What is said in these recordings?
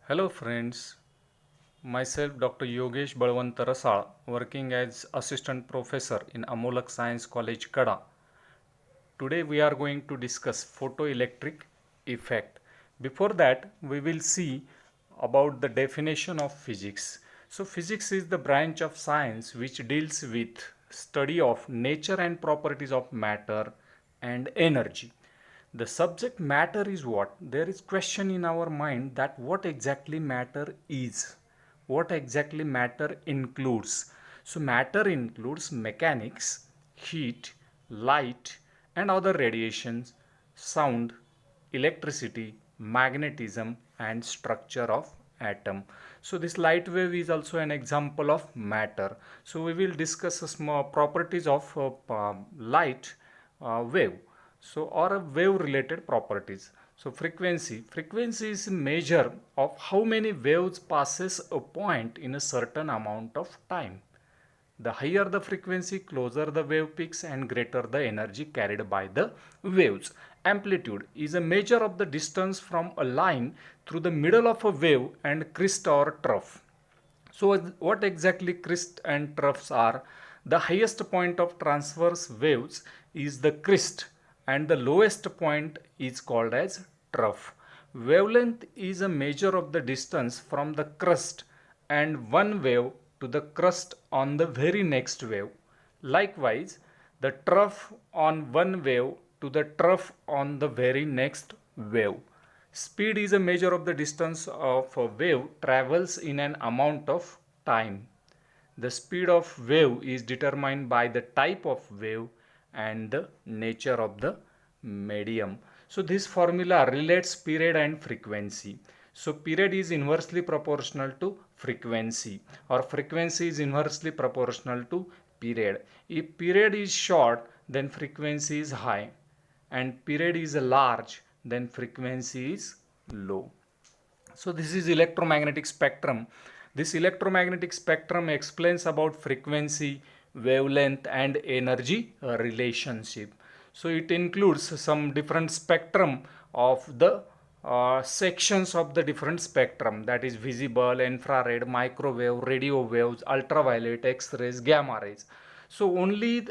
Hello friends, myself Dr. Yogesh Balwant Rasal, working as Assistant Professor in Amolak Science College, Kada. Today we are going to discuss photoelectric effect. Before that, we will see about the definition of physics. So physics is the branch of science which deals with study of nature and properties of matter and energy. The subject matter is what? There is question in our mind that what exactly matter is, what exactly matter includes. So matter includes mechanics, heat, light, and other radiations, sound, electricity, magnetism, and structure of atom. So this light wave is also an example of matter. So we will discuss a small properties of light wave. So or a wave related properties. So frequency is a measure of how many waves passes a point in a certain amount of time. The higher the frequency, closer the wave peaks and greater the energy carried by the waves. Amplitude is a measure of the distance from a line through the middle of a wave and crest or trough. So what exactly crest and troughs are? The highest point of transverse waves is the crest and the lowest point is called as trough. Wavelength is a measure of the distance from the crest and one wave to the crest on the very next wave. Likewise, the trough on one wave to the trough on the very next wave. Speed is a measure of the distance of a wave travels in an amount of time. The speed of wave is determined by the type of wave and the nature of the medium. So this formula relates period and frequency. So period is inversely proportional to frequency or frequency is inversely proportional to period. If period is short, then frequency is high, and period is large, then frequency is low. So this is electromagnetic spectrum. This electromagnetic spectrum explains about frequency, wavelength and energy relationship. So it includes some different spectrum of the sections of the different spectrum, that is visible, infrared, microwave, radio waves, ultraviolet, x-rays, gamma rays. So only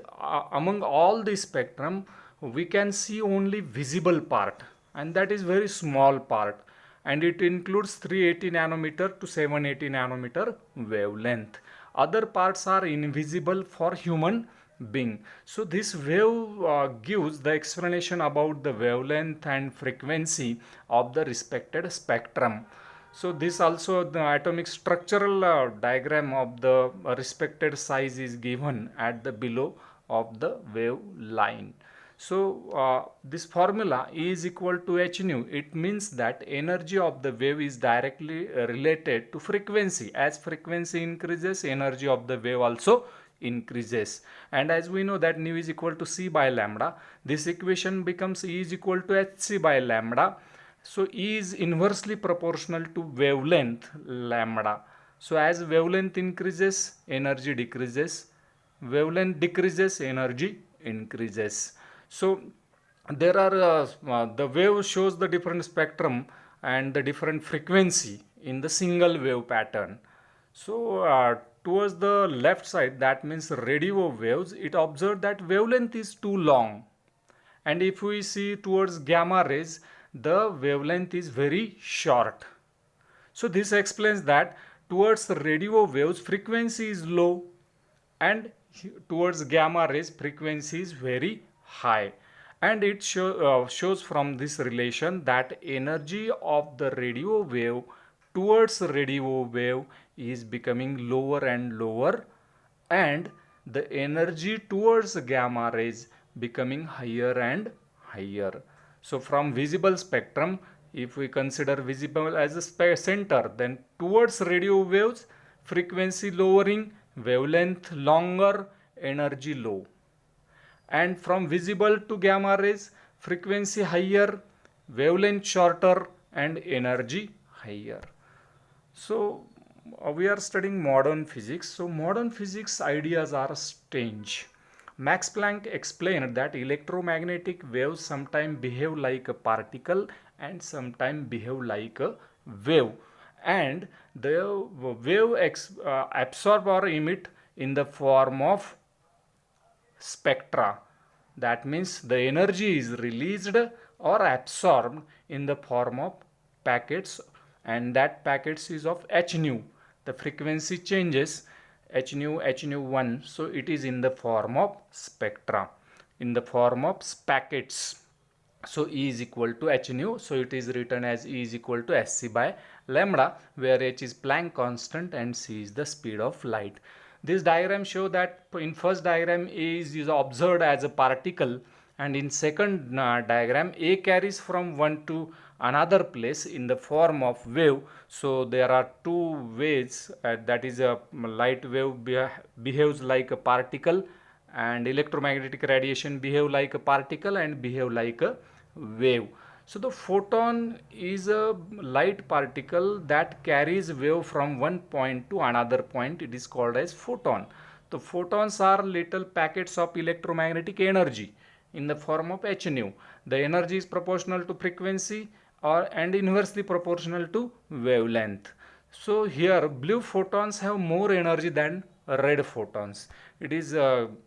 among all the spectrum we can see only visible part, and that is very small part, and it includes 380 nanometer to 780 nanometer wavelength. Other parts are invisible for human being. So this wave gives the explanation about the wavelength and frequency of the respected spectrum. So this also the atomic structural diagram of the respected size is given at the below of the wave line. So this formula E is equal to h nu. It means that energy of the wave is directly related to frequency. As frequency increases, energy of the wave also increases. And as we know that nu is equal to c by lambda, this equation becomes E is equal to hc by lambda. So E is inversely proportional to wavelength lambda. So as wavelength increases, energy decreases. Wavelength decreases, energy increases. So there are the wave shows the different spectrum and the different frequency in the single wave pattern. So towards the left side, that means radio waves, it observed that wavelength is too long, and if we see towards gamma rays, the wavelength is very short. So this explains that towards radio waves frequency is low, and towards gamma rays frequency is very high. And it shows from this relation that energy of the radio wave towards radio wave is becoming lower and lower, and the energy towards gamma rays becoming higher and higher. So from visible spectrum, if we consider visible as a center, then towards radio waves frequency lowering, wavelength longer, energy low. And from visible to gamma rays frequency higher, wavelength shorter and energy higher. So we are studying modern physics. So modern physics ideas are strange. Max Planck explained that electromagnetic waves sometimes behave like a particle and sometimes behave like a wave. and the absorb or emit in the form of spectra. That means the energy is released or absorbed in the form of packets, and that packets is of h nu. The frequency changes h nu, h nu 1, so it is in the form of spectra, in the form of packets. So E is equal to h nu, so it is written as E is equal to Sc by lambda, where h is Planck constant and c is the speed of light. This diagram show that in first diagram A is observed as a particle, and in second diagram A carries from one to another place in the form of wave. So there are two ways, that is a light wave behaves like a particle, and electromagnetic radiation behave like a particle and behave like a wave. So the photon is a light particle that carries wave from one point to another point. It is called as photon. The photons are little packets of electromagnetic energy in the form of h nu. The energy is proportional to frequency and inversely proportional to wavelength. So here blue photons have more energy than red photons. It is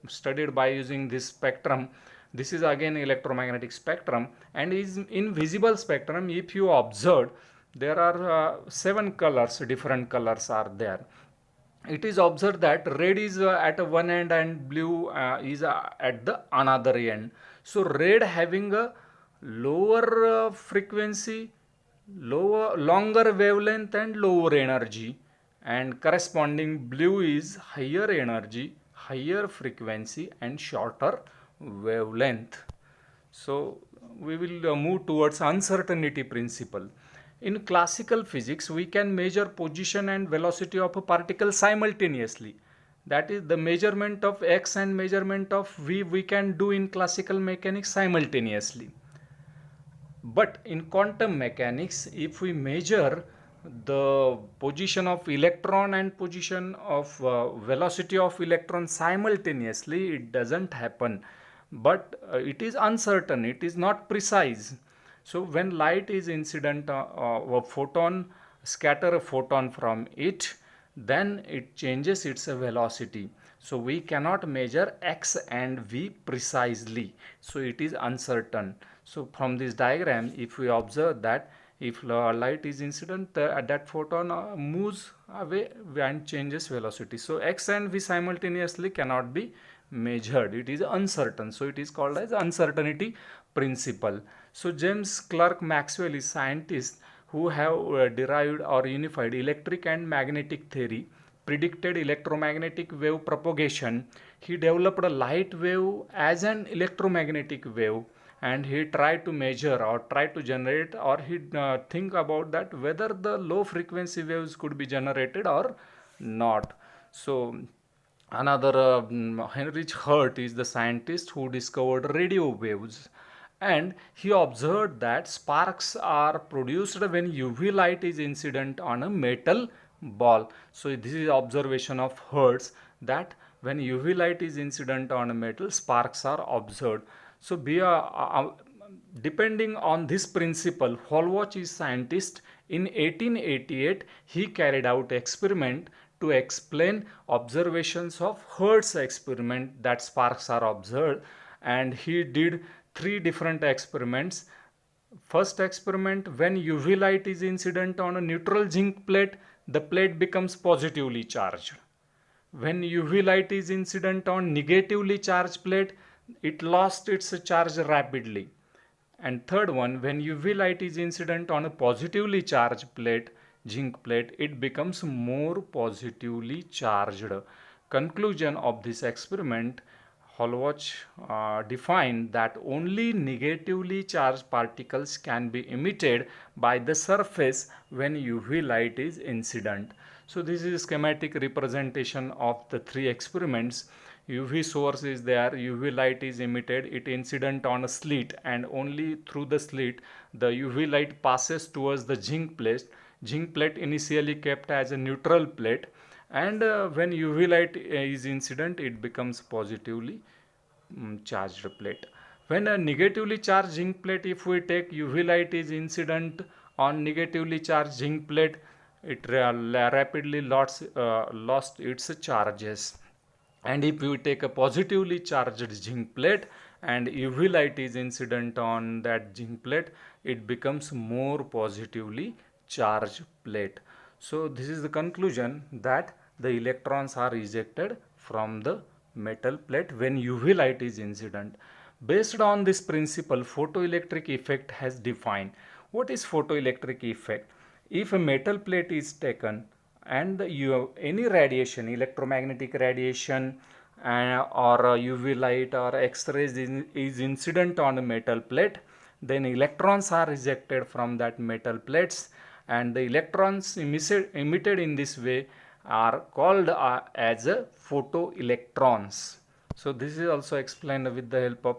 studied by using this spectrum. This is again electromagnetic spectrum, and is invisible spectrum. If you observe, there are seven colors, different colors are there. It is observed that red is at one end and blue is at the another end. So red having a lower frequency, longer wavelength and lower energy, and corresponding blue is higher energy, higher frequency and shorter wavelength. So we will move towards uncertainty principle. In classical physics, we can measure position and velocity of a particle simultaneously. That is, the measurement of x and measurement of v we can do in classical mechanics simultaneously. But in quantum mechanics, if we measure the position of electron and position of velocity of electron simultaneously, it doesn't happen. But it is uncertain, it is not precise. So when light is incident, a photon scatter a photon from it, then it changes its velocity. So we cannot measure x and v precisely, so it is uncertain. So from this diagram, if we observe that if light is incident, that photon moves away and changes velocity. So x and v simultaneously cannot be measured, it is uncertain, so it is called as uncertainty principle. So James Clerk Maxwell is scientist who have derived or unified electric and magnetic theory, predicted electromagnetic wave propagation. He developed a light wave as an electromagnetic wave, and he tried to measure or try to generate, or he think about that whether the low frequency waves could be generated or not. So another Heinrich Hertz is the scientist who discovered radio waves, and he observed that sparks are produced when UV light is incident on a metal ball. So this is observation of Hertz, that when UV light is incident on a metal, sparks are observed. So depending on this principle, Hallwach is scientist. In 1888, he carried out experiment to explain observations of Hertz experiment that sparks are observed, and he did three different experiments. First experiment, when UV light is incident on a neutral zinc plate, the plate becomes positively charged. When UV light is incident on negatively charged plate, it lost its charge rapidly. And third one, when UV light is incident on a positively charged plate, zinc plate, it becomes more positively charged. Conclusion of this experiment, Hallwach defined that only negatively charged particles can be emitted by the surface when UV light is incident. So this is a schematic representation of the three experiments. UV source is there, UV light is emitted, it incident on a slit, and only through the slit the UV light passes towards the zinc plate. Zinc plate initially kept as a neutral plate, and when UV light is incident, it becomes positively charged plate. When a negatively charged zinc plate, if we take UV light is incident on negatively charged zinc plate, it rapidly lost its charges. And if you take a positively charged zinc plate and UV light is incident on that zinc plate, it becomes more positively charged plate. So this is the conclusion, that the electrons are ejected from the metal plate when UV light is incident. Based on this principle, photoelectric effect has defined. What is photoelectric effect? If a metal plate is taken and you have any radiation, electromagnetic radiation or UV light or X-rays is incident on a metal plate, then electrons are ejected from that metal plates, and the electrons emitted in this way are called as photoelectrons. So this is also explained with the help of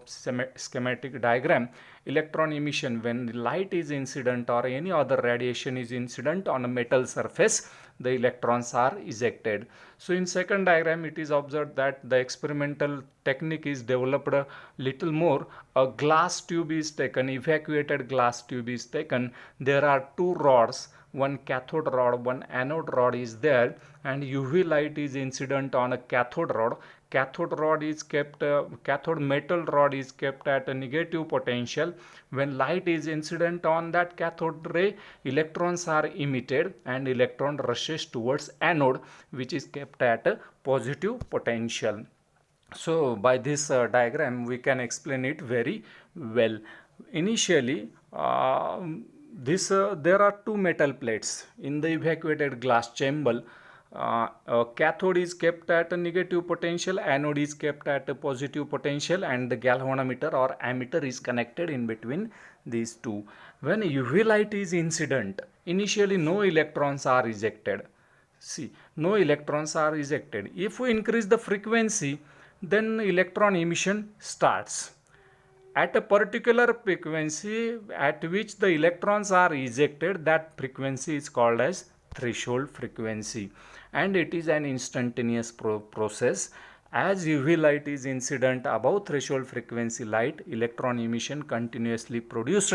schematic diagram. Electron emission, when light is incident or any other radiation is incident on a metal surface, the electrons are ejected. So in second diagram, it is observed that the experimental technique is developed a little more. A glass tube is taken, evacuated glass tube is taken. There are two rods, one cathode rod, one anode rod is there, and UV light is incident on a cathode rod. Cathode metal rod is kept at a negative potential. When light is incident on that cathode ray, electrons are emitted and electron rushes towards anode, which is kept at a positive potential. So by this diagram we can explain it very well. Initially, there are two metal plates in the evacuated glass chamber. Cathode is kept at a negative potential, anode is kept at a positive potential, and the galvanometer or ammeter is connected in between these two. When UV light is incident, initially no electrons are ejected. See, no electrons are ejected. If we increase the frequency, then electron emission starts. At a particular frequency at which the electrons are ejected, that frequency is called as threshold frequency, and it is an instantaneous process. As UV light is incident above threshold frequency light, electron emission continuously produced,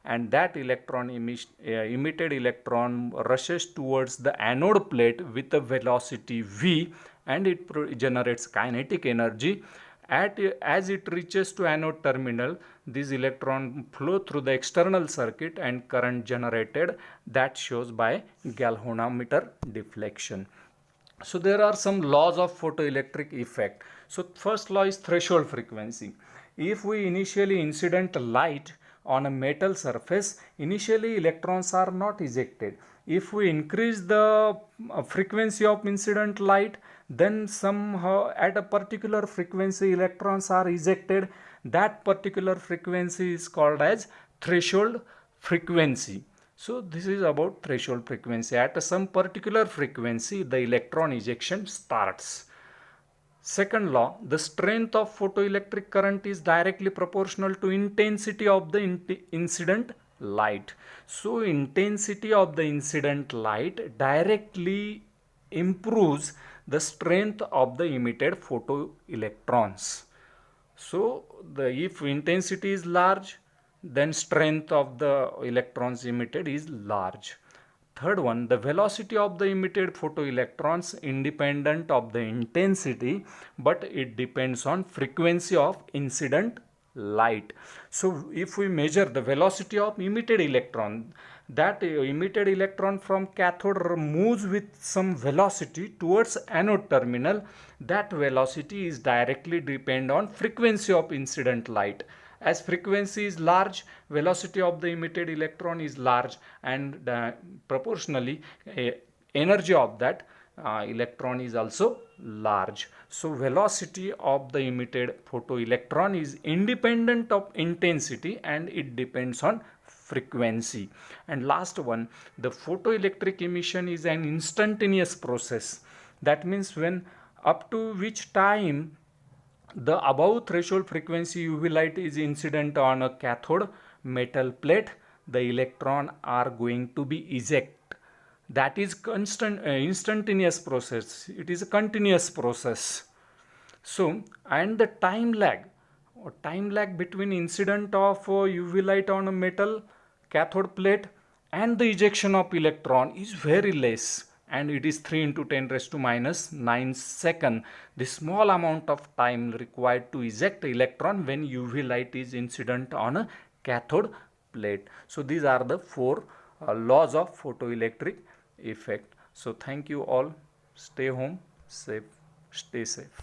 and that emitted electron rushes towards the anode plate with a velocity v, and it generates kinetic energy. As it reaches to anode terminal, these electrons flow through the external circuit and current generated, that shows by galvanometer deflection. So there are some laws of photoelectric effect. So first law is threshold frequency. If we initially incident light on a metal surface, initially electrons are not ejected. If we increase the frequency of incident light, then somehow at a particular frequency electrons are ejected. That particular frequency is called as threshold frequency. So this is about threshold frequency. At some particular frequency, the electron ejection starts. Second law, the strength of photoelectric current is directly proportional to intensity of the incident light. So intensity of the incident light directly improves the strength of the emitted photoelectrons. So if intensity is large, then strength of the electrons emitted is large. Third one, the velocity of the emitted photoelectrons independent of the intensity, but it depends on frequency of incident light. So if we measure the velocity of emitted electron, that emitted electron from cathode moves with some velocity towards anode terminal, that velocity is directly depend on frequency of incident light. As frequency is large, velocity of the emitted electron is large, and proportionally energy of that electron is also large. So velocity of the emitted photoelectron is independent of intensity and it depends on frequency. And last one, the photoelectric emission is an instantaneous process. That means when up to which time the above threshold frequency UV light is incident on a cathode metal plate, the electron are going to be ejected. That is instantaneous process. It is a continuous process. So, and the time lag between incident of UV light on a metal cathode plate and the ejection of electron is very less, and it is 3 into 10 raised to minus 9 second, the small amount of time required to eject electron when UV light is incident on a cathode plate. So these are the four laws of photoelectric effect. So thank you all. Stay home, safe, stay safe.